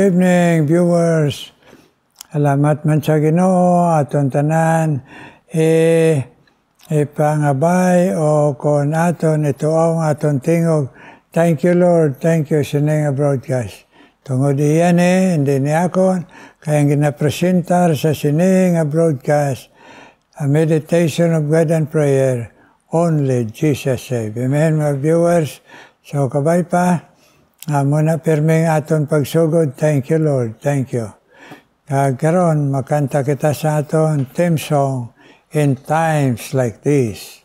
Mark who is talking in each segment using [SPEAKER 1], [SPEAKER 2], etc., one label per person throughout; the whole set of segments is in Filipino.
[SPEAKER 1] evening, viewers. Salamat man sa Ginoo aton tanan ipangabay o kon aton ituong aton tingog. Thank you, Lord. Thank you sining broadcast. Tungod iyan hindi ni akon kayang ginapresentar sa sining broadcast a meditation of God and prayer. Only Jesus save. Amen, mga viewers. So kabay pa. Muna pirming aton pagsugod. Thank you, Lord. Thank you. Karon makanta kita sa aton theme song, In Times Like This.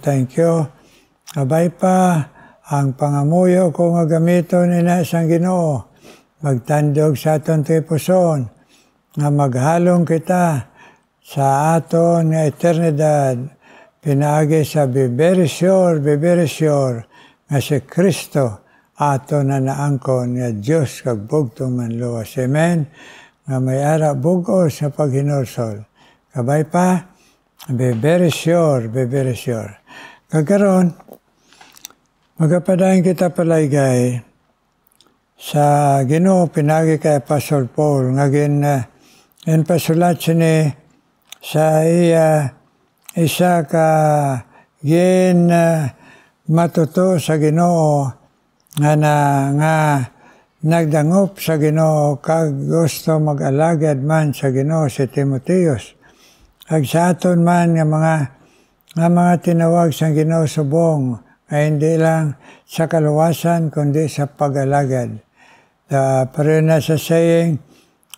[SPEAKER 1] Thank you. Abay pa, ang pangamuyo ko nga gamiton ina sang Ginoo. Magtandog sa aton tipuson, nga maghalong kita sa aton nga eternidad. Pinaagi sa be very sure, nga si Kristo aton na naangkon nga Diyos kag bugtong manluwas. Amen. Nga may ara bugo sa paghinulsol. Kabay pa, be very sure. Kagaron, magapadayon kita palaygay sa Ginoo pinagi kay Apostle Paul nga pasulat sini sa isa ka matuto sa Ginoo nga nagdangop sa Ginoo kag gusto mag-alagad man sa Ginoo si Timoteus. Kag sa aton man nga mga tinawag sa Ginoo subong ay hindi lang sa kaluwasan kundi sa pag-alagad. Pero na sa saying,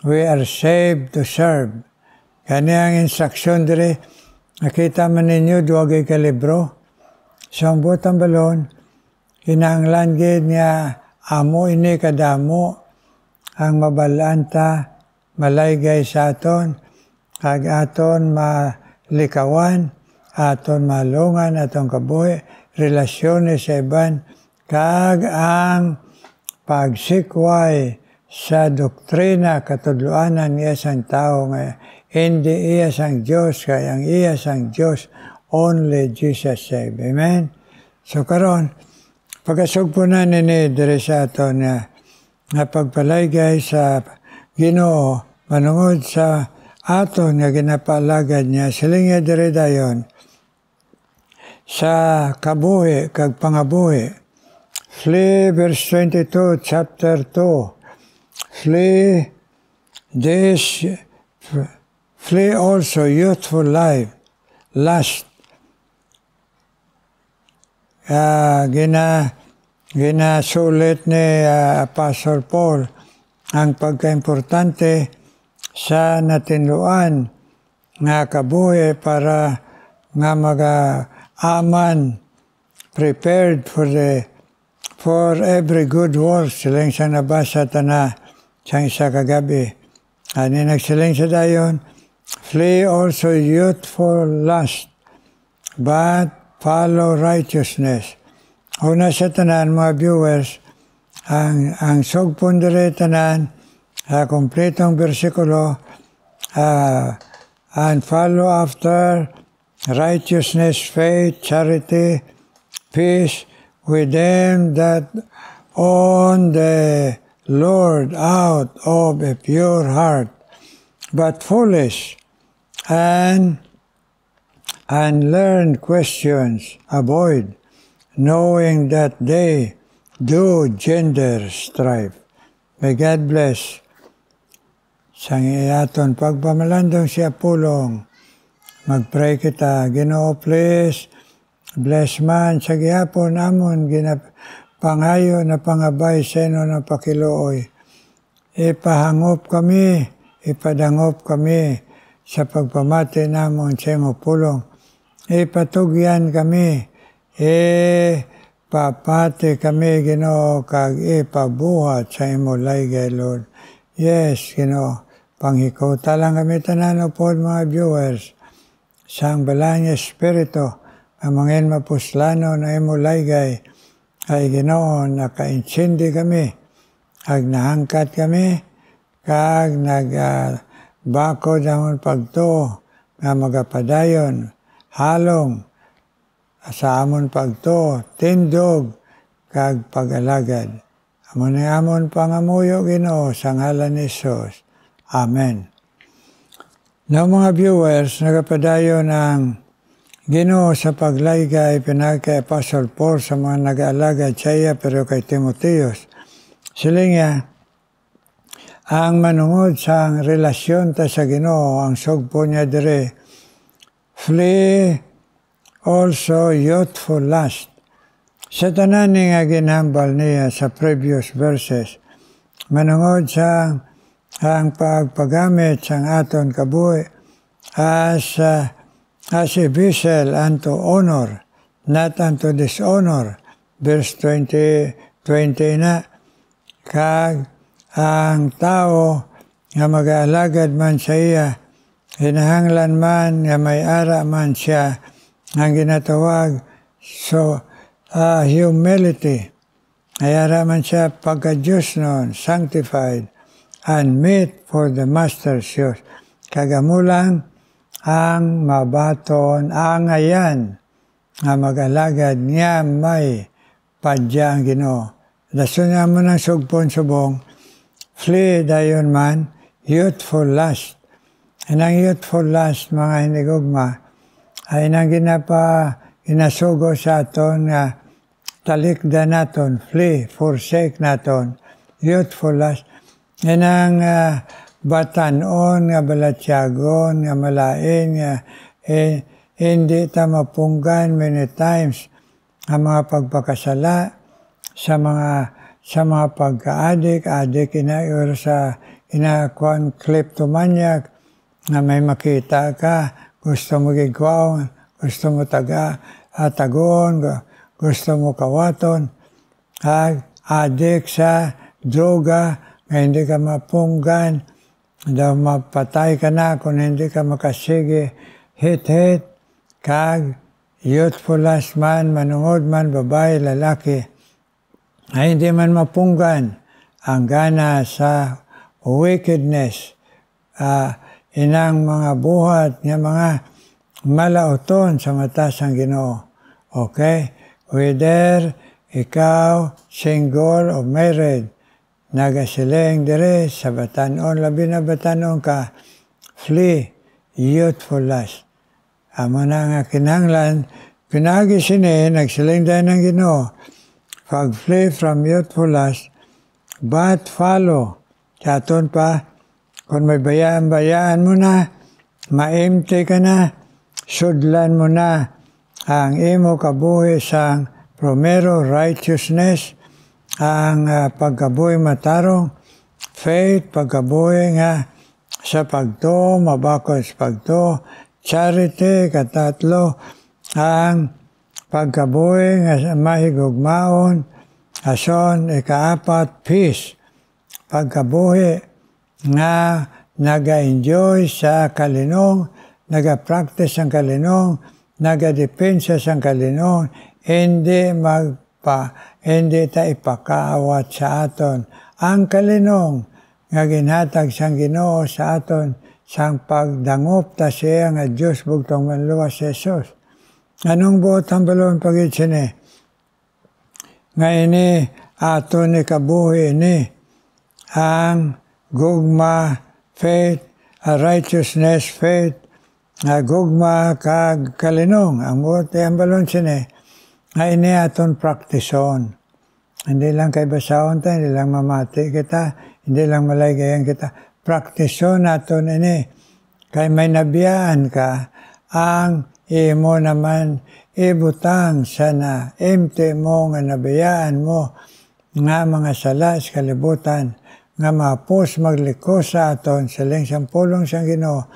[SPEAKER 1] we are saved to serve. Kani ang instruction diri, nakita man ninyo duwagay ka libro. Sa ang butang balon, kinahanglan gid niya amo ini kadamo ang mabalanta malaygay sa aton kag aton malikawan, aton malungan, aton kabuhi, relasyones sa iban, kag ang pagsikway sa doktrina katudluanan iya sang tao nga hindi iya sang Diyos, kaya ang iya sang Diyos, only Jesus save. Amen? So karon, pagkasugpo na nini diri sa aton nga pagpalaygay sa Ginoo, manungod sa aton nga ginapalagad niya, silinga diri dayon, sa kabuhi kag pangabuhi. Flee, verse 22, chapter 2. Flee also youthful lust. Ginasulit ni Apostle Paul ang pagkaimportante sa natinluan nga kabuhi para nga mag-aman, prepared for every good work. Siling siyang nabasa na siyang isa kagabi. Ani nagsiling sa dayon, flee also youthful lust, but follow righteousness. Una sa tanan, mga viewers, ang sugpon dire tanan, kompletong bersikulo, and follow after righteousness, faith, charity, peace with them that own the Lord out of a pure heart, but foolish and unlearned questions avoid, knowing that they do gender strife. May God bless. Sang iyaton pagpamalandong siya pulong. Mag-pray kita. Ginoo, please, bless man sa gihapon amon pangayo na pangabay sa ino na pakilooy. Ipahangop kami, ipadangop kami sa pagpamati namon sa imo pulong. Ipatugyan kami, papati kami, Ginoo, kag ipabuhat sa imo laygay, Lord. Yes, Ginoo, panghikota lang kami tanan po mga viewers. Sang balang Espiritu, ang mga mapuslano na imo laygay, ay Ginoo, naka-insindi kami, kag nahangkat kami, kag nagbako damon pagto, nga magapadayon, halong, sa amon pagto, tindog, kag pag-alagad. Amon pangamuyo, Ginoo, sa ngalan ni Jesus. Amen. Now mga viewers, nagapadayon ang Ginoo sa paglaygay pinagkay Apostle Paul sa mga nag-aalagad sa iya pero kay Timoteos. Sila niya, ang manungod sa relasyon ta sa Ginoo, ang sugpo niya dire, flee also youthful lust. Sa tanan nga ginhambal niya sa previous verses, manungod sa ang pagpagamit sa aton kabuhi as a vessel unto honor, not unto dishonor. Verse 20 na, kag ang tao nga mag-aalagad man sa iya, hinahanglan man nga may ara man siya, ang ginatawag humility. Ay ara man siya pagka-Diyos noon, sanctified, and meet for the master's use. Kagamulang ang mabaton ang ayan nga mag-alagad niya may padya ang Ginoo. Daso niya mo ng sugpon-subong, flee dayon man, youthful lust. Ang youthful lust, mga hinigugma, ay nang ginasugo sa aton nga talikda naton, flee, forsake naton, youthful lust. Ang batanon nga balatyagon, nga malain, nga hindi ta mapunggan many times ang mga pagpakasala sa mga pagka-adik, or sa kleptomaniac, na may makita ka, gusto mo gigwaon, gusto mo tagon, gusto mo kawaton, adik sa droga, nga hindi ka mapunggan, daw mapatay ka na kung hindi ka makasige, hit, kag, youthful lust man, manungod man, babae, lalaki, ay hindi man mapunggan ang gana sa wickedness, inang mga buhat nga mga malauton sa mata sang Ginoo. Okay? Whether ikaw single or married, nagasiling dire sa batanon, labi na batanon ka, flee youthful lust. Amo na nga kinahanglan, pinagi sini, nagsiling dahil ng Ginoo, pag-flee from youthful lust, but follow. Katon pa, kung may bayaan mo na, ma-empty ka na, sudlan mo na ang imo kabuhi sang primero righteousness, ang pagkabuhi matarong, faith, pagkabuhi nga sa pagtuo, mabakod sa pagtuo, charity, katatlo, ang pagkabuhi nga mahigugmaon, ason, ikaapat, peace, pagkabuhi nga naga-enjoy sa kalinong, naga-practice ang kalinong, naga-depensa sa kalinong, hindi ta ipakaawat sa aton. Ang kalinong nga ginhatag sang Ginoo sa aton sang pagdangop ta siya nga Diyos bugtong manluwas si Jesus. Anong buot ang balon pagit sini? Nga ini aton ni kabuhi ini ang gugma, faith, righteousness, faith, gugma kag kalinong. Ang buot ang balon sini nga ini aton praktison. Hindi lang kay basahon ta, hindi lang mamati kita, hindi lang malaygayan kita. Praktison naton ini. Kay may nabiyaan ka, ang imo naman ibutang sana empty mo nga nabiyaan mo nga mga sala sa kalibutan nga mapos magliko sa aton siling sampulong sang Ginoo.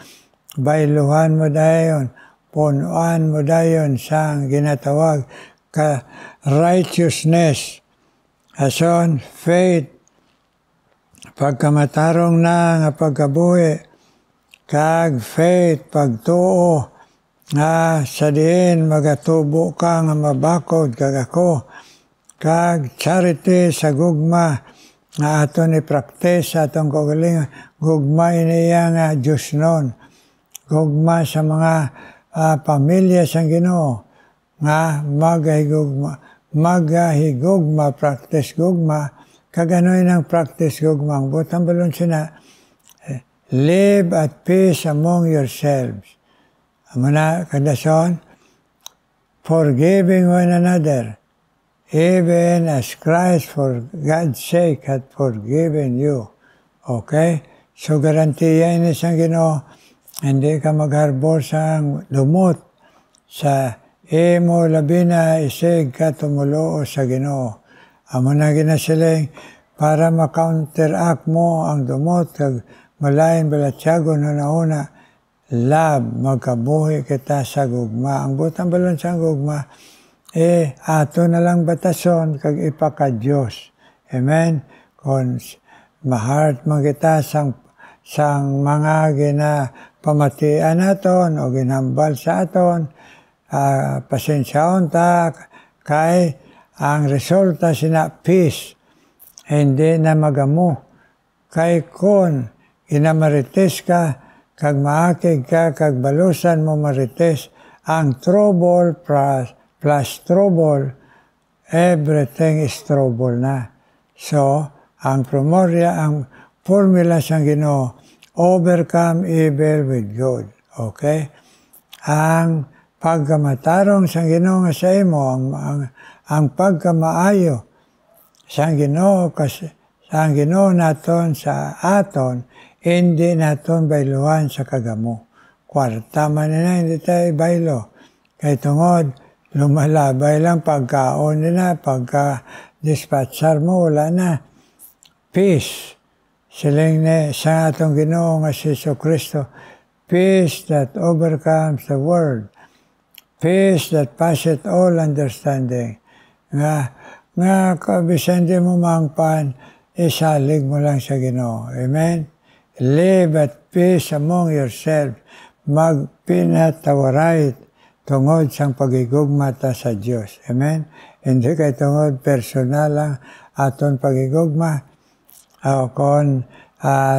[SPEAKER 1] Bailuhan mo dayon, punuan mo dayon sang ginatawag ka righteousness, ason, faith, pagkamatarong na nga pagkabuhi, kag faith, pagtuo, nga sa diin magatubo ka nga mabakod kag ako, kag charity sa gugma, nga aton i-practice atong kagalingan, gugma iniya nga Diyos nun, gugma sa mga pamilya sang Ginoo, nga magahigugma, practice gugma, kaganoy ng practice gugma. Ang butang balon sina, live at peace among yourselves. Amuna, kadason, forgiving one another, even as Christ for God's sake had forgiven you. Okay? So, garantiya ini sang Ginoo, hindi ka magharbor sa lumot sa imo labi na isig ka tumuloo sa Ginoo. Amo na ginasiling para ma-counteract mo ang dumot kag malain balatyago na nauna, love, magkabuhi kita sa gugma. Ang butang balon sa gugma, ato na lang batason kag ipaka-Diyos. Amen? Kung ma-heart man kita sang mga ginapamatian naton o ginambal sa aton, pasensyaon ta kay ang resulta sina peace, hindi na magamo. Kay kun ginamarites ka, kag maakig ka, kag balusan mo marites, ang trouble plus trouble, everything is trouble na. So, ang formula sang Ginoo, overcome evil with good. Okay? Ang pagkamatarong sang Ginoo nga sa imo, ang pagkamaayo sang Ginoo naton sa aton, hindi naton bailuhan sa kagamo. Kwarta man na hindi tayo bailo. Kay tungod, lumalabay lang pagkaon nila, pagka-dispatchar mo, wala na. Peace. Siling sa atong Ginoo nga si Jesucristo, peace that overcomes the world. Peace that passeth all understanding. Nga bisan di mo mangpan, isalig mo lang sa Ginoo. Amen? Live at peace among yourselves. Magpinatawaray tungod sang pagigugma ta sa Diyos. Amen? Hindi kay tungod personal lang aton pagigugma o kung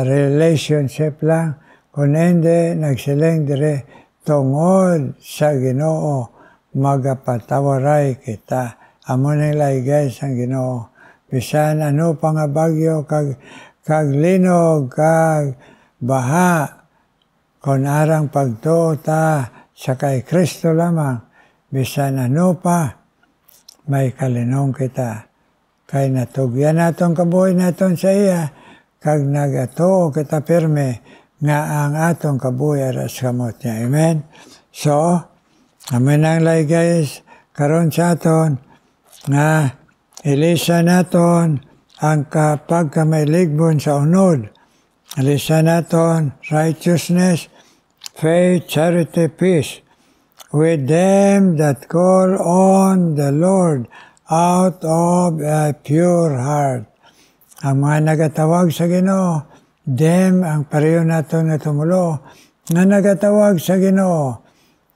[SPEAKER 1] relationship lang. Kung hindi, nagsiling dire tungod sa Ginoo, magapatawaray kita. Amo nang laygay sang Ginoo. Bisan ano pa nga bagyo, kag linog, kag baha, kung arang pagtuo ta sa kay Kristo lamang, bisan ano pa, may kalinong kita. Kay natugyan naton kabuhi naton sa iya, kag nagatuo kita pirme, nga ang atong kabuhi aras kamot niya. Amen? So, amin ang lay guys, karon sa aton, nga ilisa naton ang pagkamailigboon sa unod. Ilisa naton righteousness, faith, charity, peace, with them that call on the Lord out of a pure heart. Ang mga nagatawag sa Ginoo, them ang pareho naton nga tumulo, nga nagatawag sa Ginoo,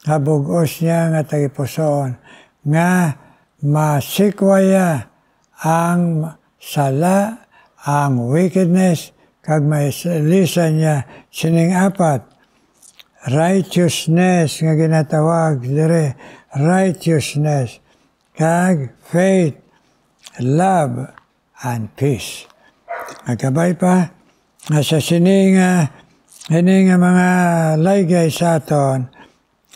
[SPEAKER 1] habugos niya nga tagipusoon, nga masikwaya ang sala, ang wickedness, kag mailisan niya sining apat. Righteousness nga ginatawag dire, righteousness, kag faith, love, and peace. Nagkabay pa, nga sa sining mga laygay sa aton,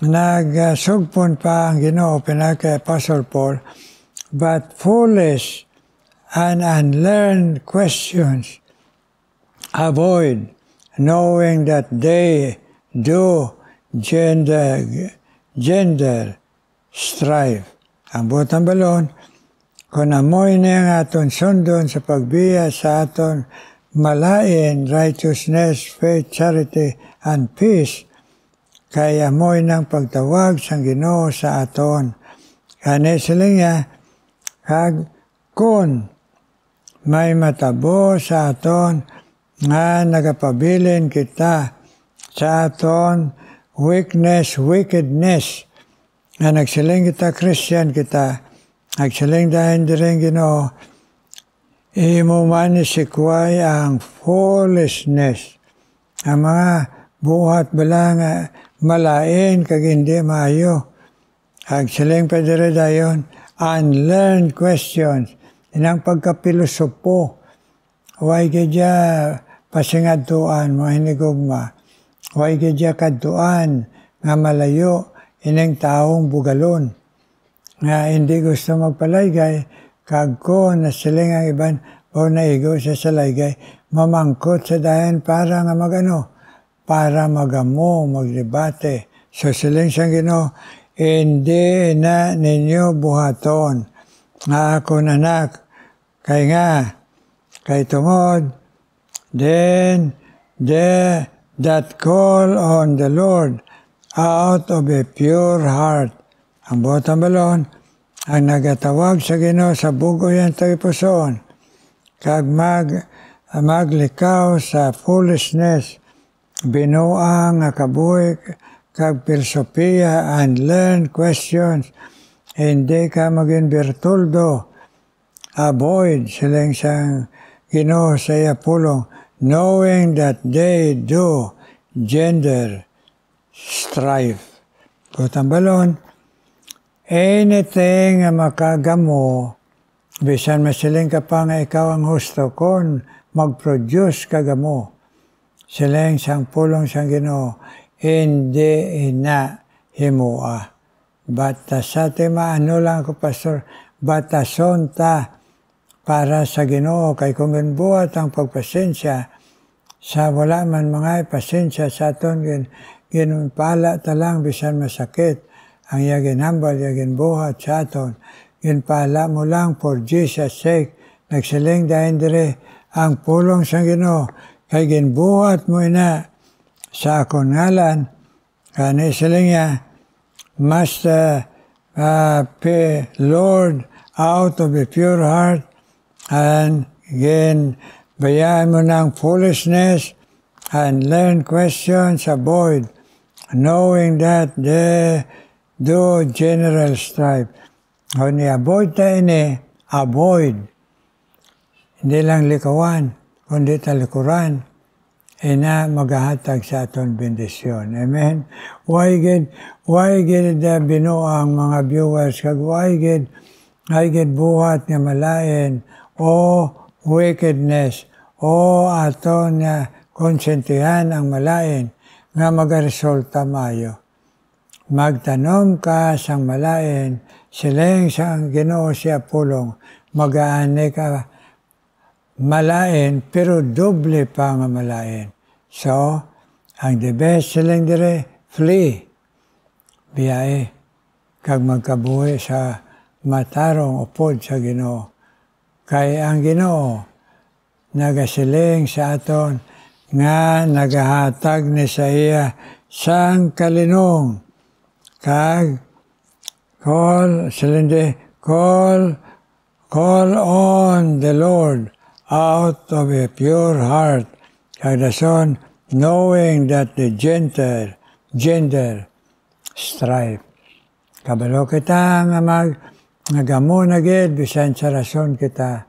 [SPEAKER 1] nagsugpon pa ang Ginoo pinaka Apostle Paul, but foolish and unlearned questions avoid, knowing that they do gender strife. Ang butang balon, kung amoy niya nga aton sundon sa pagbiya sa aton malain, righteousness, faith, charity, and peace, kaya amoy ng pagtawag sang Ginoo sa aton. Kani sila niya, kag kun may matabo sa aton nga nagapabilin kita sa aton wickedness, nga nagsiling kita Christian kita, nagsiling dahil din Ginoo, imo man isikway ang foolishness, ang mga buhat bala nga malain kag hindi maayo. Nagsiling pa dire dayon, unlearned questions, inang pagkapilosopo, way gadya pasingadtuan, mga hinigugma, way gadya kadtuan, nga malayo, inang taong bugalon, nga hindi gusto magpalaygay, kag ko na siling ang iban o naigo sa salaygay, mamangkot sa dayan para nga magano, para magamo, magdebate. So siling siyang Ginoo, hindi na ninyo buhaton, nga akon anak, kay tungod, then they that call on the Lord out of a pure heart. Ang botang balon, ang nagatawag sa Ginoo sa bugoy ang tagipusoon, kag maglikaw sa foolishness, binuang nga kabuhi, kag filosofia and learn questions, hindi ka maging bertoldo, avoid silang siyang Ginoo sa iya pulong, knowing that they do gender strife. Botang balon, anything nga makagamo, bisan masiling ka pa nga ikaw ang husto kon mag-produce kagamo. Siling siyang pulong siyang Ginoo, hindi ina himua. Batasate maano lang ako, Pastor, batason ta para sa Ginoo, kay kung ginbuhat ang pagpasensya, sa wala man mga pasensya sa aton, ginpala talang bisan masakit, ang iya ginhambal, iya ginbuhat sa aton, ginpala mo lang for Jesus' sake, nagsiling dahil dire, ang pulong sa Ginoo, kay ginbuhat mo ina sa akong ngalan, kani siling niya, Master, Lord, out of a pure heart, and again, bayaan mo ng foolishness, and learn questions, avoid, knowing that they do general strife. O ni-avoid tayo avoid. Hindi lang likawan, kundi talikuran, ina maghahatag sa aton bendisyon. Amen? Why gid binuang mga viewers, kag why gid buhat nga malain, o wickedness, o aton nga konsentihan ang malain, nga magaresulta mayo. Magtanom ka sang malain, siling sang Ginoo siya pulong, magaani ka malain, pero doble pa nga malain. So, ang the best siling dire, flee. biyahe kag magkabuhi sa matarong upod sa Ginoo. Kay ang Ginoo nagasiling sa aton nga nagahatag ni sa iya sang kalinong kag call on the Lord out of a pure heart kag dason knowing that the gender strife. Kabalo kita nga nagamo na gid bisan sa rason kita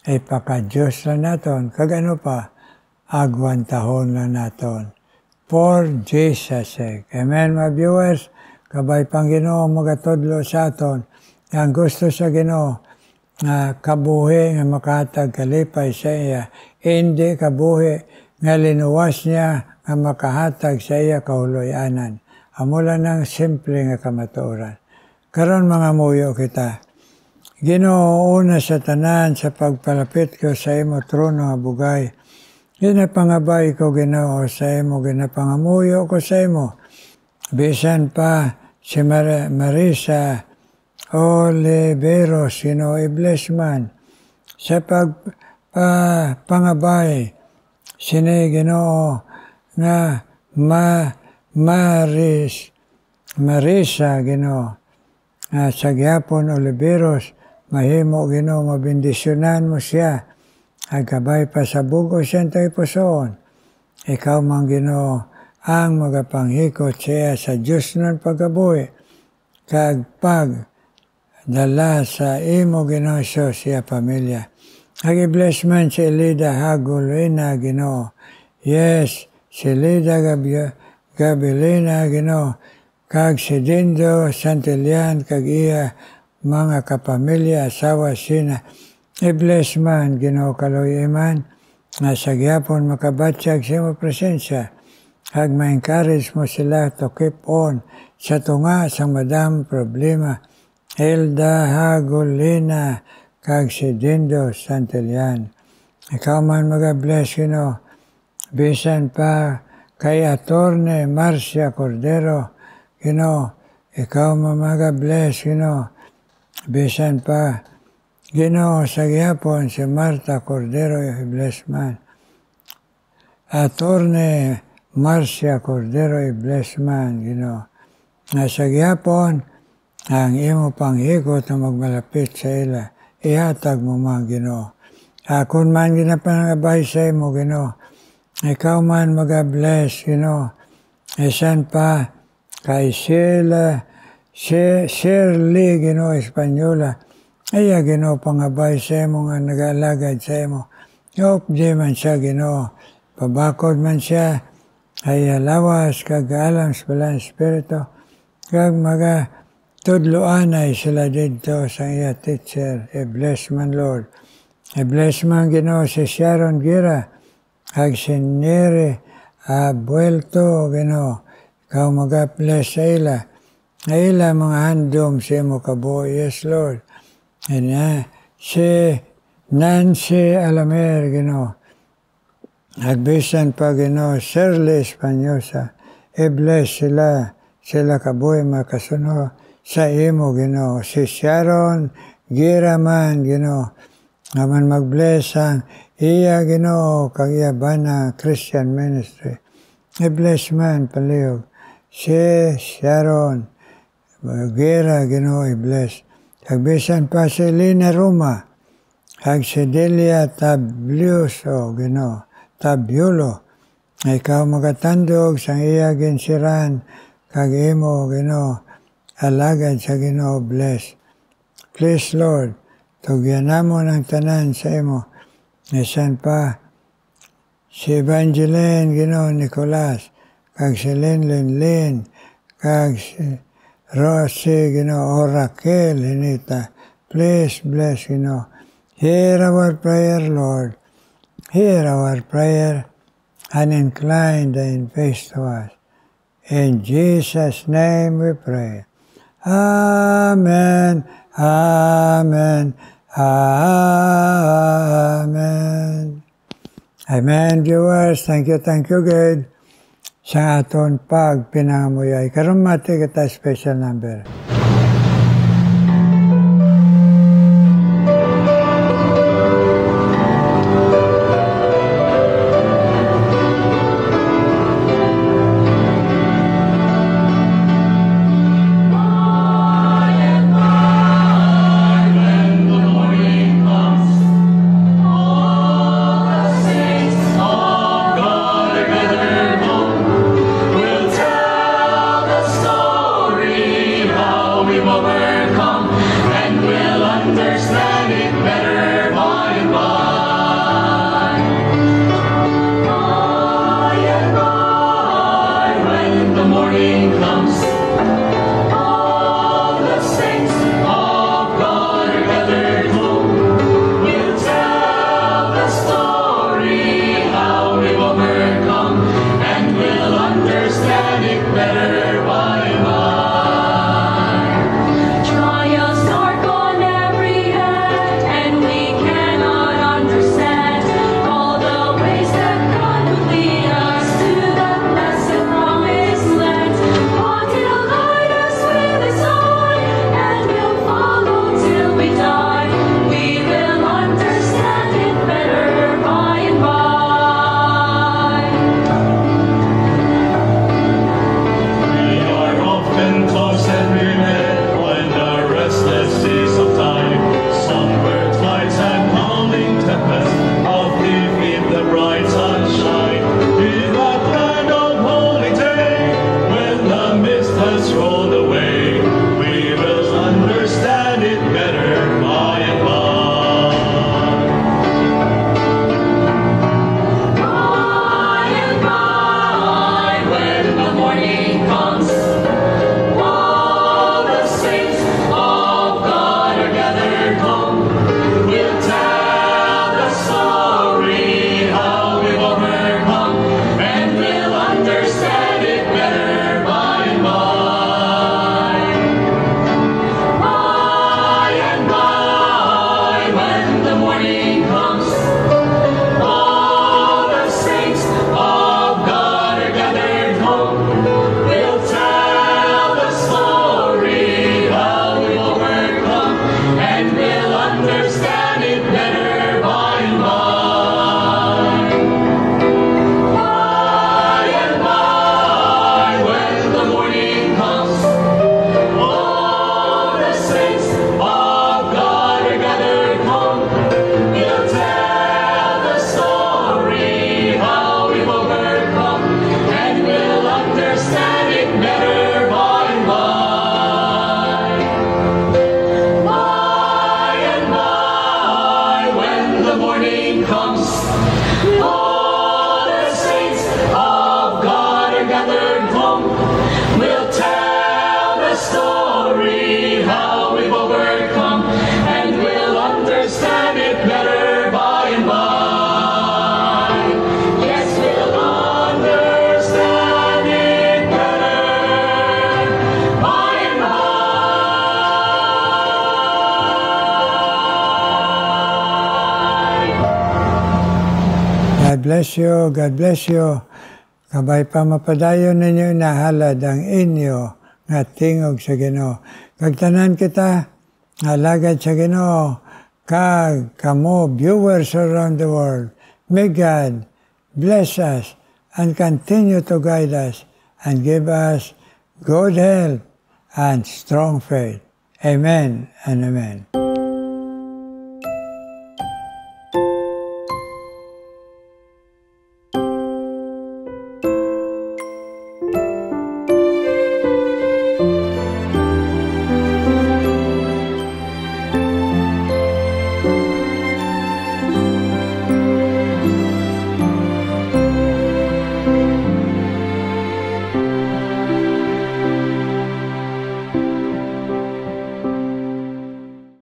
[SPEAKER 1] ay paka-Diyos lang naton. Kag ano pa, agwantahon lang naton. For Jesus' sake. Amen, mga viewers. Kabay pang Ginoo magatudlo sa aton. Ang gusto sa Ginoo nga kabuhi nga makahatag kalipay sa iya. Hindi kabuhi nga linuwas niya nga makahatag sa iya kahuloy-anan. Amula ng simple nga kamatuoran. Karon mga muyo kita. Ginoo una sa tanan sa pagpalapit ko sa imo trono nga bugay. Ginapangabay ko Ginoo sa imo, ginapangamuyo ko sa imo. Bisan pa si Marisa Oliveros, Ginoo i-bless man sa pangabay sini Ginoo nga Marisa Ginoo sa gyapon Oliveros. Mahimo Ginoo mabindisyonan mo siya. Agkabay pa sa bugo siyang tayo pusoon. Ikaw man Ginoo ang magapanghikot siya sa Diyos ng pagkabuhi. Kag dala sa imo Ginoo siya pamilya. Ag-bless man si Elida Hagulina Ginoo. Yes, si Elida Gabilina Ginoo. Kag si Dindo Santillan kag iya mga kapamilya, asawa sina, i-bless man, Ginoo kaloy iman, na sa gyapon makabatyag sa imo presensya, hag ma-encourage mo sila to keep on sa tunga sa madam problema, Hilda Hagulina, kag si Dindo Santillan. Ikaw man mag-bless, Ginoo, bisan pa kay Attorney Marcia Cordero, Ginoo, ikaw man mag-bless, Ginoo, bisan pa, Ginoo sa gyapon si Marta Cordero, i-bless man. Attorney Marcia Cordero, i-bless man, Ginoo. Sa gyapon, ang imo panghikot na magmalapit sa ila, ihatag mo man, Ginoo. Kung man ginapangabay sa imo, Ginoo, ikaw man mag-bless, Ginoo. Isan pa, kay Shirley, Ginoo, Espanyola, iya Ginoo pangabay sa imo nga nag-alagad sa imo. Hope di man siya Ginoo, pabakod man siya, ay lawas kag alam sa balang espiritu, kag tudloan ay sila dito sa iya teacher. I-bless man Lord. I-bless man Ginoo si Sharon Gira, kag si Neri Abuelto Ginoo, ikaw mag-bless sa ila. Ila mga handom sa imo kabuhi, yes Lord. And si Nancy Alamer, Ginoo. Agbisan pa, Ginoo, Shirley Espanyosa. I-bless sila kabuhi makasuno sa imo, Ginoo. Si Sharon Giraman, Ginoo. Naman mag-bless ang iya, Ginoo, kag iya bana Christian Ministry. I-bless man, palihog. Si Sharon Gira, Ginoo, i-bless. Kagbisan pa si Lina Roma, kag si Delia Tabliuso, Ginoo, Tabiulo. Ikaw magatandog sa iya ginsiran, kag imo, Ginoo, alagad sa Ginoo, bless. Please, Lord, tugyan namo ng tanan sa imo. Isan pa, si Evangeline, Ginoo, Nicolas, kag si Lin, kag si Rosie, Ginoo, Raquel, Hinita. Please bless, Ginoo. Hear our prayer, Lord. Hear our prayer and incline thine face to us. In Jesus' name we pray. Amen, amen, amen. Amen, viewers. Thank you, God. sa aton pag pinangamuyay. Karon mati kita special number. God bless you, God bless you. Kabay pa mapadayon ninyo nahalad ang inyo nga tingog sa Ginoo. Kagtanan kita, alagad sa Ginoo, kag kamo viewers around the world. May God bless us and continue to guide us and give us good health and strong faith. Amen and amen.